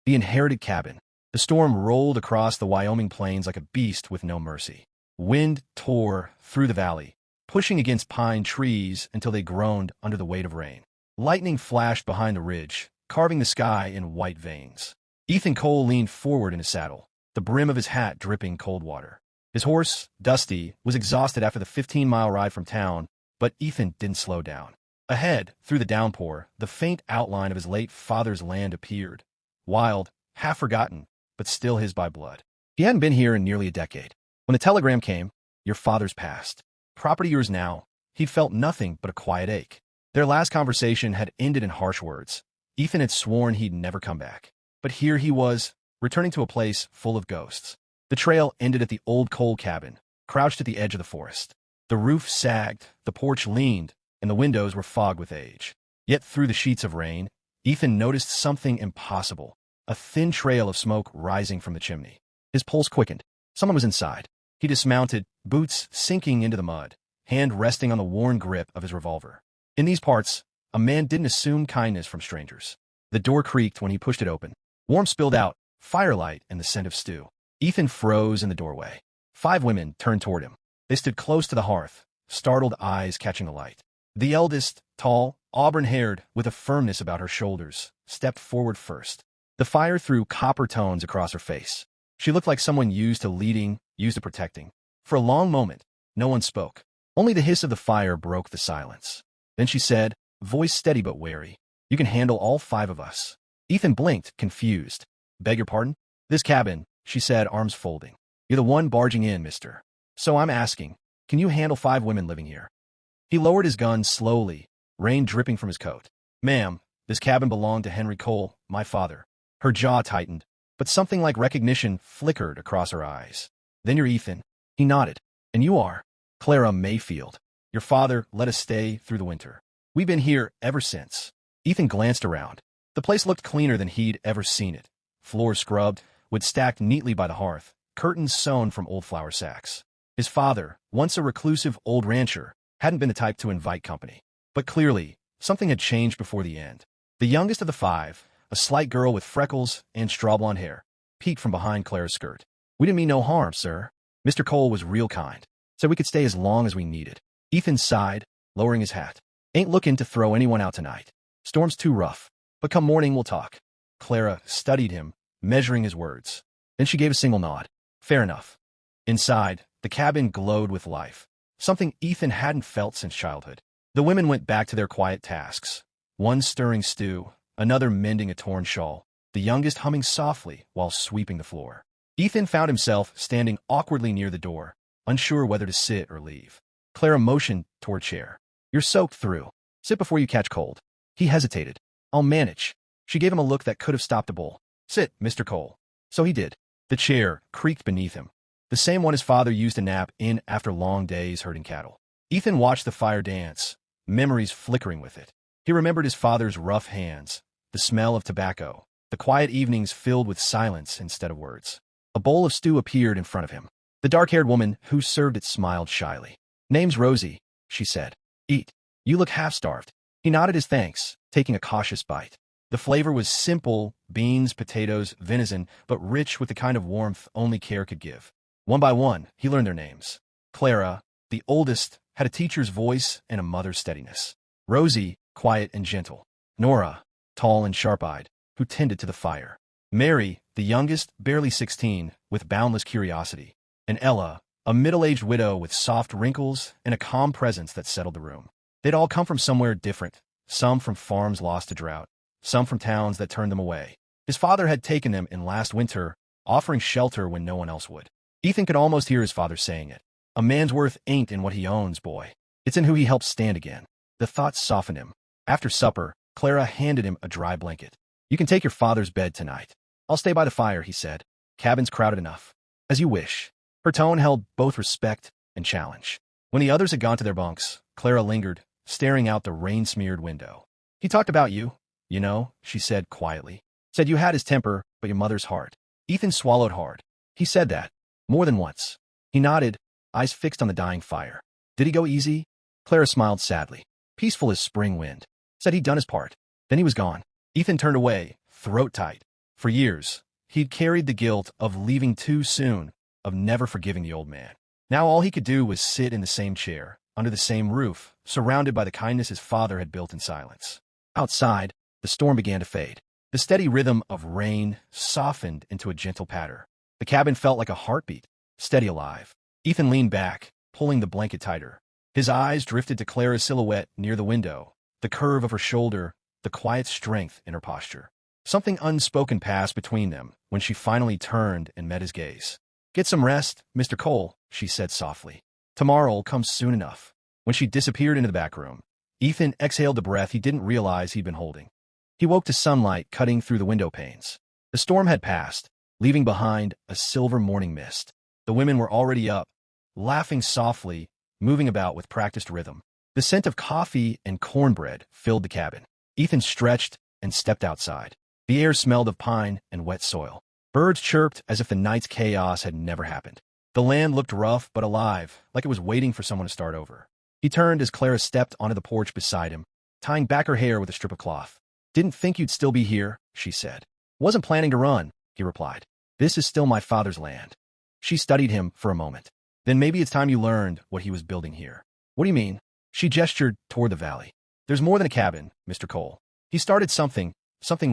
The inherited cabin. The storm rolled across the Wyoming plains like a beast with no mercy. Wind tore through the valley, pushing against pine trees until they groaned under the weight of rain. Lightning flashed behind the ridge, carving the sky in white veins. Ethan Cole leaned forward in his saddle, the brim of his hat dripping cold water. His horse, Dusty, was exhausted after the 15-mile ride from town, but Ethan didn't slow down. Ahead, through the downpour, the faint outline of his late father's land appeared. Wild, half forgotten, but still his by blood. He hadn't been here in nearly a decade. When the telegram came, "Your father's passed. Property yours now," he'd felt nothing but a quiet ache. Their last conversation had ended in harsh words. Ethan had sworn he'd never come back. But here he was, returning to a place full of ghosts. The trail ended at the old coal cabin, crouched at the edge of the forest. The roof sagged, the porch leaned, and the windows were fogged with age. Yet through the sheets of rain, Ethan noticed something impossible, a thin trail of smoke rising from the chimney. His pulse quickened. Someone was inside. He dismounted, boots sinking into the mud, hand resting on the worn grip of his revolver. In these parts, a man didn't assume kindness from strangers. The door creaked when he pushed it open. Warmth spilled out, firelight and the scent of stew. Ethan froze in the doorway. 5 women turned toward him. They stood close to the hearth, startled eyes catching the light. The eldest, tall, auburn-haired, with a firmness about her shoulders, stepped forward first. The fire threw copper tones across her face. She looked like someone used to leading, used to protecting. For a long moment, no one spoke. Only the hiss of the fire broke the silence. Then she said, voice steady but wary, "You can handle all 5 of us." Ethan blinked, confused. "Beg your pardon?" "This cabin," she said, arms folding. "You're the one barging in, mister. So I'm asking, can you handle 5 women living here?" He lowered his gun slowly, rain dripping from his coat. "Ma'am, this cabin belonged to Henry Cole, my father." Her jaw tightened, but something like recognition flickered across her eyes. "Then you're Ethan." He nodded. "And you are?" "Clara Mayfield. Your father let us stay through the winter. We've been here ever since." Ethan glanced around. The place looked cleaner than he'd ever seen it. Floors scrubbed, wood stacked neatly by the hearth, curtains sewn from old flour sacks. His father, once a reclusive old rancher, hadn't been the type to invite company. But clearly, something had changed before the end. The youngest of the 5, a slight girl with freckles and straw blonde hair, peeked from behind Clara's skirt. "We didn't mean no harm, sir. Mr. Cole was real kind. Said we could stay as long as we needed." Ethan sighed, lowering his hat. "Ain't looking to throw anyone out tonight. Storm's too rough. But come morning we'll talk." Clara studied him, measuring his words. Then she gave a single nod. "Fair enough." Inside, the cabin glowed with life, something Ethan hadn't felt since childhood. The women went back to their quiet tasks, one stirring stew, another mending a torn shawl, the youngest humming softly while sweeping the floor. Ethan found himself standing awkwardly near the door, unsure whether to sit or leave. Clara motioned toward a chair. "You're soaked through. Sit before you catch cold." He hesitated. "I'll manage." She gave him a look that could have stopped a bull. "Sit, Mr. Cole." So he did. The chair creaked beneath him, the same one his father used to nap in after long days herding cattle. Ethan watched the fire dance, memories flickering with it. He remembered his father's rough hands, the smell of tobacco, the quiet evenings filled with silence instead of words. A bowl of stew appeared in front of him. The dark-haired woman who served it smiled shyly. "Name's Rosie," she said. "Eat. You look half-starved." He nodded his thanks, taking a cautious bite. The flavor was simple, beans, potatoes, venison, but rich with the kind of warmth only care could give. One by one, he learned their names. Clara, the oldest, had a teacher's voice and a mother's steadiness. Rosie, quiet and gentle. Nora, tall and sharp-eyed, who tended to the fire. Mary, the youngest, barely 16, with boundless curiosity. And Ella, a middle-aged widow with soft wrinkles and a calm presence that settled the room. They'd all come from somewhere different, some from farms lost to drought, some from towns that turned them away. His father had taken them in last winter, offering shelter when no one else would. Ethan could almost hear his father saying it. "A man's worth ain't in what he owns, boy. It's in who he helps stand again." The thought softened him. After supper, Clara handed him a dry blanket. "You can take your father's bed tonight." "I'll stay by the fire," he said. "Cabin's crowded enough." "As you wish." Her tone held both respect and challenge. When the others had gone to their bunks, Clara lingered, staring out the rain-smeared window. "He talked about you, you know," she said quietly. "Said you had his temper, but your mother's heart." Ethan swallowed hard. "He said that. More than once." He nodded, eyes fixed on the dying fire. "Did he go easy?" Clara smiled sadly. "Peaceful as spring wind. Said he'd done his part. Then he was gone." Ethan turned away, throat tight. For years, he'd carried the guilt of leaving too soon, of never forgiving the old man. Now all he could do was sit in the same chair, under the same roof, surrounded by the kindness his father had built in silence. Outside, the storm began to fade. The steady rhythm of rain softened into a gentle patter. The cabin felt like a heartbeat, steady alive. Ethan leaned back, pulling the blanket tighter. His eyes drifted to Clara's silhouette near the window, the curve of her shoulder, the quiet strength in her posture. Something unspoken passed between them when she finally turned and met his gaze. "Get some rest, Mr. Cole," she said softly. "Tomorrow'll come soon enough." When she disappeared into the back room, Ethan exhaled the breath he didn't realize he'd been holding. He woke to sunlight cutting through the window panes. The storm had passed, leaving behind a silver morning mist. The women were already up, laughing softly, moving about with practiced rhythm. The scent of coffee and cornbread filled the cabin. Ethan stretched and stepped outside. The air smelled of pine and wet soil. Birds chirped as if the night's chaos had never happened. The land looked rough but alive, like it was waiting for someone to start over. He turned as Clara stepped onto the porch beside him, tying back her hair with a strip of cloth. "Didn't think you'd still be here," she said. "Wasn't planning to run," he replied. "This is still my father's land." She studied him for a moment. "Then maybe it's time you learned what he was building here." "What do you mean?" She gestured toward the valley. "There's more than a cabin, Mr. Cole. He started something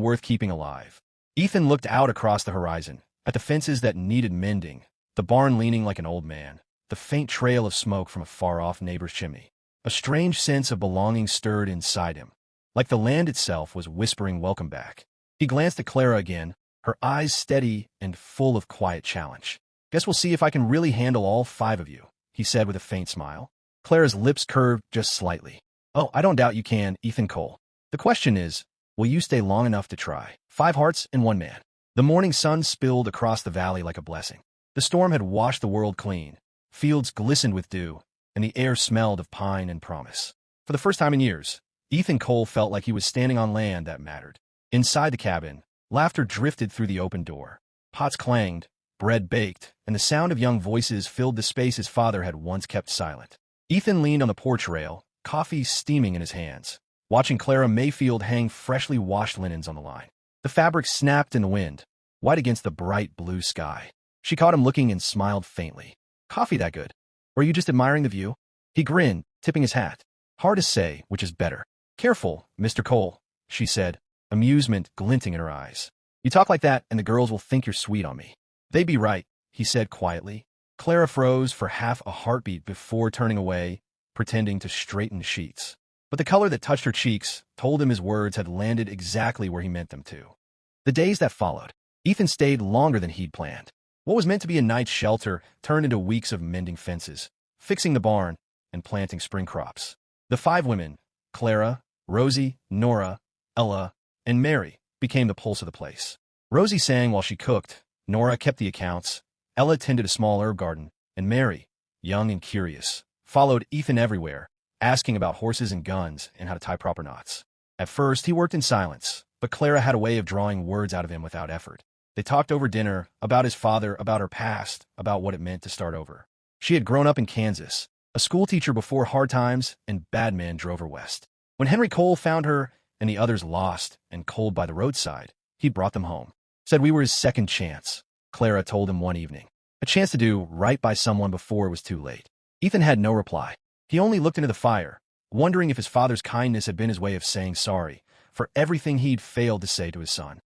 worth keeping alive." Ethan looked out across the horizon, at the fences that needed mending, the barn leaning like an old man, the faint trail of smoke from a far-off neighbor's chimney. A strange sense of belonging stirred inside him, like the land itself was whispering welcome back. He glanced at Clara again, her eyes steady and full of quiet challenge. "Guess we'll see if I can really handle all 5 of you," he said with a faint smile. Clara's lips curved just slightly. "Oh, I don't doubt you can, Ethan Cole. The question is, will you stay long enough to try?" 5 hearts in 1 man. The morning sun spilled across the valley like a blessing. The storm had washed the world clean. Fields glistened with dew, and the air smelled of pine and promise. For the first time in years, Ethan Cole felt like he was standing on land that mattered. Inside the cabin, laughter drifted through the open door. Pots clanged, bread baked, and the sound of young voices filled the space his father had once kept silent. Ethan leaned on the porch rail, coffee steaming in his hands, watching Clara Mayfield hang freshly washed linens on the line. The fabric snapped in the wind, white against the bright blue sky. She caught him looking and smiled faintly. "Coffee that good? Or are you just admiring the view?" He grinned, tipping his hat. "Hard to say which is better." "Careful, Mr. Cole," she said, amusement glinting in her eyes. "You talk like that and the girls will think you're sweet on me." "They'd be right," he said quietly. Clara froze for half a heartbeat before turning away, pretending to straighten the sheets. But the color that touched her cheeks told him his words had landed exactly where he meant them to. The days that followed, Ethan stayed longer than he'd planned. What was meant to be a night's shelter turned into weeks of mending fences, fixing the barn, and planting spring crops. The 5 women, Clara, Rosie, Nora, Ella, and Mary, became the pulse of the place. Rosie sang while she cooked, Nora kept the accounts, Ella tended a small herb garden, and Mary, young and curious, followed Ethan everywhere, asking about horses and guns and how to tie proper knots. At first, he worked in silence, but Clara had a way of drawing words out of him without effort. They talked over dinner, about his father, about her past, about what it meant to start over. She had grown up in Kansas, a schoolteacher before hard times and bad men drove her west. When Henry Cole found her and the others lost and cold by the roadside, he brought them home. Said we were his second chance, Clara told him one evening. A chance to do right by someone before it was too late. Ethan had no reply. He only looked into the fire, wondering if his father's kindness had been his way of saying sorry for everything he'd failed to say to his son.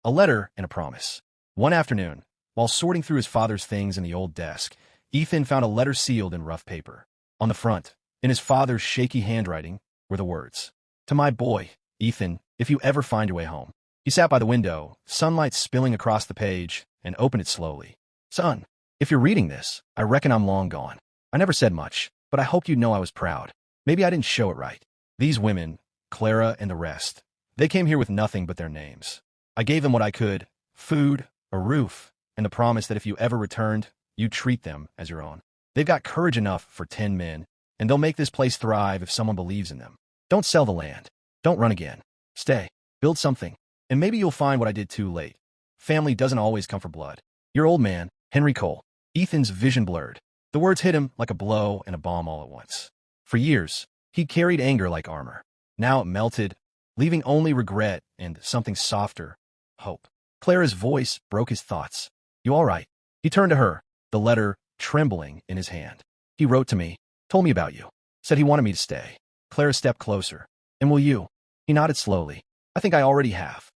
A letter and a promise. One afternoon, while sorting through his father's things in the old desk, Ethan found a letter sealed in rough paper. On the front, in his father's shaky handwriting, were the words, "To my boy, Ethan, if you ever find your way home." He sat by the window, sunlight spilling across the page, and opened it slowly. "Son, if you're reading this, I reckon I'm long gone. I never said much, but I hoped you'd know I was proud. Maybe I didn't show it right. These women, Clara and the rest, they came here with nothing but their names. I gave them what I could, food, a roof, and the promise that if you ever returned, you'd treat them as your own. They've got courage enough for 10 men, and they'll make this place thrive if someone believes in them. Don't sell the land. Don't run again. Stay. Build something. And maybe you'll find what I did too late. Family doesn't always come for blood. Your old man, Henry Cole." Ethan's vision blurred. The words hit him like a blow and a bomb all at once. For years, he'd carried anger like armor. Now it melted, leaving only regret and something softer, hope. Clara's voice broke his thoughts. You all right? He turned to her, the letter trembling in his hand. He wrote to me, told me about you, said he wanted me to stay. Clara stepped closer. And will you? He nodded slowly. I think I already have.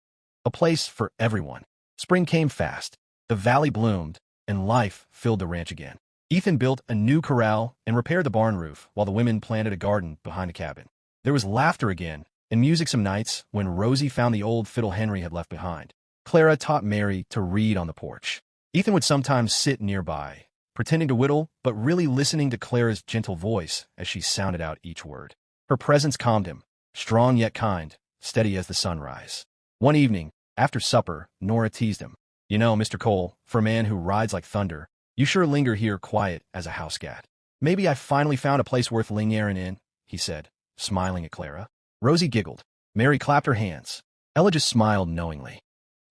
A place for everyone. Spring came fast. The valley bloomed, and life filled the ranch again. Ethan built a new corral and repaired the barn roof while the women planted a garden behind the cabin. There was laughter again, and music some nights when Rosie found the old fiddle Henry had left behind. Clara taught Mary to read on the porch. Ethan would sometimes sit nearby, pretending to whittle, but really listening to Clara's gentle voice as she sounded out each word. Her presence calmed him, strong yet kind, steady as the sunrise. One evening, after supper, Nora teased him. You know, Mr. Cole, for a man who rides like thunder, you sure linger here quiet as a house cat. Maybe I finally found a place worth lingering in, he said, smiling at Clara. Rosie giggled. Mary clapped her hands. Ella just smiled knowingly.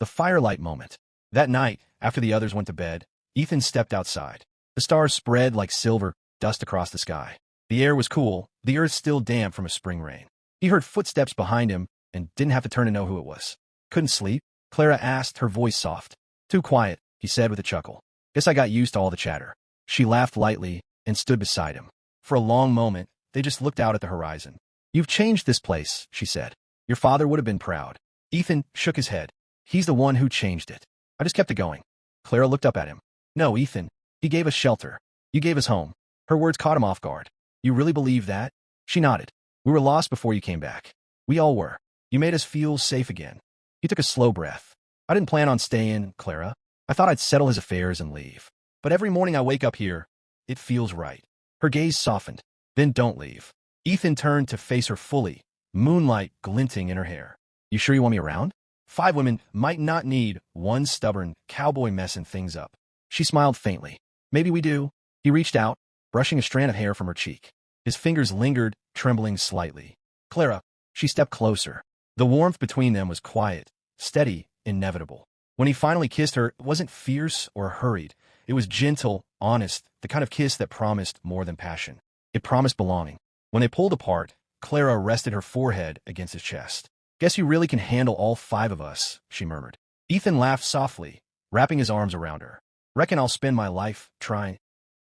The firelight moment. That night, after the others went to bed, Ethan stepped outside. The stars spread like silver dust across the sky. The air was cool, the earth still damp from a spring rain. He heard footsteps behind him and didn't have to turn to know who it was. Couldn't sleep? Clara asked, her voice soft. Too quiet, he said with a chuckle. Guess I got used to all the chatter. She laughed lightly and stood beside him. For a long moment, they just looked out at the horizon. You've changed this place, she said. Your father would have been proud. Ethan shook his head. He's the one who changed it. I just kept it going. Clara looked up at him. No, Ethan. He gave us shelter. You gave us home. Her words caught him off guard. You really believe that? She nodded. We were lost before you came back. We all were. You made us feel safe again. He took a slow breath. I didn't plan on staying, Clara. I thought I'd settle his affairs and leave. But every morning I wake up here, it feels right. Her gaze softened. Then don't leave. Ethan turned to face her fully, moonlight glinting in her hair. You sure you want me around? 5 women might not need one stubborn cowboy messing things up. She smiled faintly. Maybe we do. He reached out, brushing a strand of hair from her cheek. His fingers lingered, trembling slightly. Clara, she stepped closer. The warmth between them was quiet, steady, inevitable. When he finally kissed her, it wasn't fierce or hurried. It was gentle, honest, the kind of kiss that promised more than passion. It promised belonging. When they pulled apart, Clara rested her forehead against his chest. Guess you really can handle all 5 of us, she murmured. Ethan laughed softly, wrapping his arms around her. Reckon I'll spend my life trying.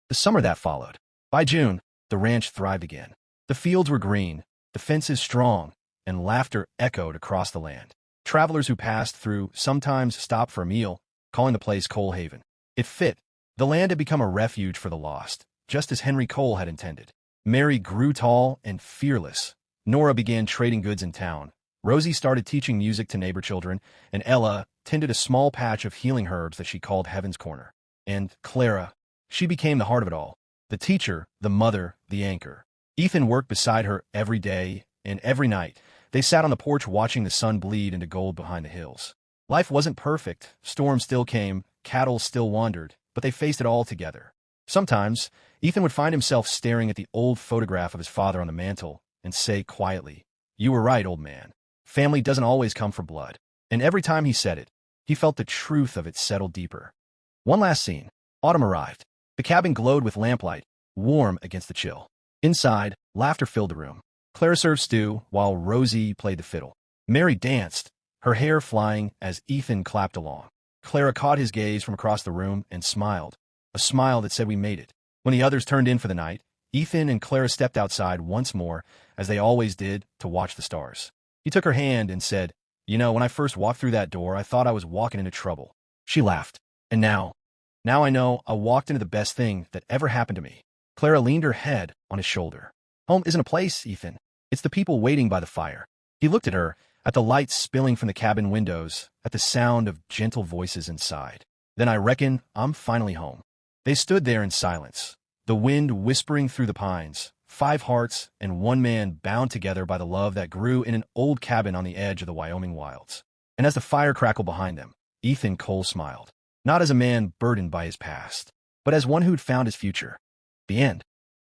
The summer that followed. By June, the ranch thrived again. The fields were green, the fences strong, and laughter echoed across the land. Travelers who passed through sometimes stopped for a meal, calling the place Cole Haven. It fit. The land had become a refuge for the lost, just as Henry Cole had intended. Mary grew tall and fearless. Nora began trading goods in town. Rosie started teaching music to neighbor children, and Ella tended a small patch of healing herbs that she called Heaven's Corner. And Clara, she became the heart of it all. The teacher, the mother, the anchor. Ethan worked beside her every day, and every night, they sat on the porch watching the sun bleed into gold behind the hills. Life wasn't perfect. Storms still came, cattle still wandered, but they faced it all together. Sometimes, Ethan would find himself staring at the old photograph of his father on the mantel and say quietly, "You were right, old man. Family doesn't always come from blood." And every time he said it, he felt the truth of it settle deeper. One last scene. Autumn arrived. The cabin glowed with lamplight, warm against the chill. Inside, laughter filled the room. Clara served stew while Rosie played the fiddle. Mary danced, her hair flying as Ethan clapped along. Clara caught his gaze from across the room and smiled, a smile that said we made it. When the others turned in for the night, Ethan and Clara stepped outside once more, as they always did, to watch the stars. He took her hand and said, "You know, when I first walked through that door, I thought I was walking into trouble." She laughed. And now I know I walked into the best thing that ever happened to me. Clara leaned her head on his shoulder. Home isn't a place, Ethan. It's the people waiting by the fire. He looked at her, at the lights spilling from the cabin windows, at the sound of gentle voices inside. Then I reckon I'm finally home. They stood there in silence, the wind whispering through the pines, 5 hearts and 1 man bound together by the love that grew in an old cabin on the edge of the Wyoming wilds. And as the fire crackled behind them, Ethan Cole smiled, not as a man burdened by his past, but as one who'd found his future. The end.